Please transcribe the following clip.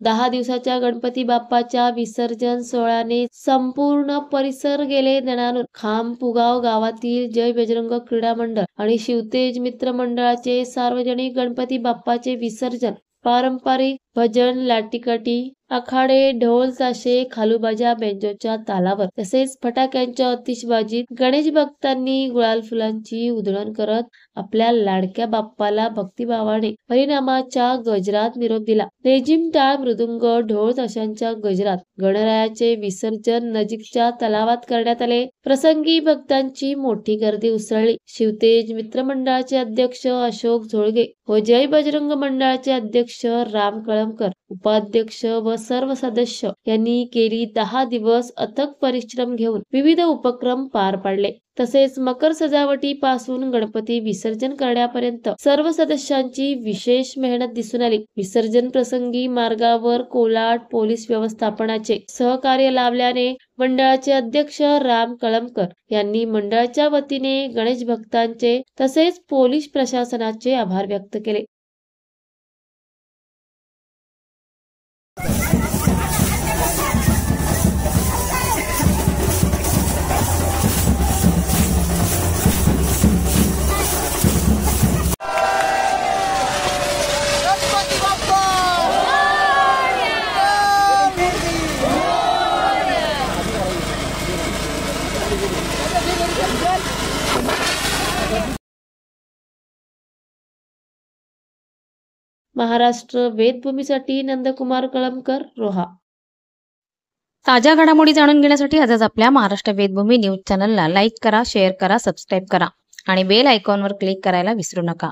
10 दिवसाच्या गणपती बाप्पाच्या विसर्जन सोहळ्याने संपूर्ण परिसर गेले दणाणून. खामपुगाव गावातील जय बजरंग क्रीडा मंडळ आणि शिवतेज मित्र मंडळाचे सार्वजनिक गणपती बाप्पाचे विसर्जन पारंपरिक भजन, लाटीकाठी, आखाडे, ढोल ताशे, खालूबाजा, बेंजोच्या तालावर तसेच फटाक्यांच्या आतिषबाजीत गणेश भक्तांनी गुलाल फुलांची उधळण करत आपल्या लाडक्या बाप्पाला भक्तिभावाने हरिनामाच्या गजरात निरोप दिला. लेझिम, टाळ, मृदुंग, ढोल ताशांच्या गजरात गणरायाचे विसर्जन नजीकच्या तलावात करण्यात आले. प्रसंगी भक्तांची मोठी गर्दी उसळली. शिवतेज मित्रमंडळाचे अध्यक्ष अशोक झोळगे व जय बजरंग मंडळाचे अध्यक्ष राम कळमकर, उपाध्यक्ष व सर्व सदस्य यांनी गेली 10 दिवस अथक परिश्रम घेऊन विविध उपक्रम पार पाडले. तसेच मकर सजावटीपासून गणपती विसर्जन करण्यापर्यंत सर्व सदस्यांची विशेष मेहनत दिसून आली. विसर्जन प्रसंगी मार्गावर कोलाट पोलीस व्यवस्थापनाचे सहकार्य लाभल्याने मंडळाचे अध्यक्ष राम कळमकर यांनी मंडळाच्या वतीने गणेश भक्तांचे तसेच पोलीस प्रशासनाचे आभार व्यक्त केले. महाराष्ट्र वेदभूमीसाठी नंदकुमार कळमकर, रोहा. ताज्या घडामोडी जाणून घेण्यासाठी आजच आपल्या महाराष्ट्र वेदभूमी न्यूज चॅनलला लाईक करा, शेअर करा, सबस्क्राईब करा आणि बेल आयकॉनवर क्लिक करायला विसरू नका.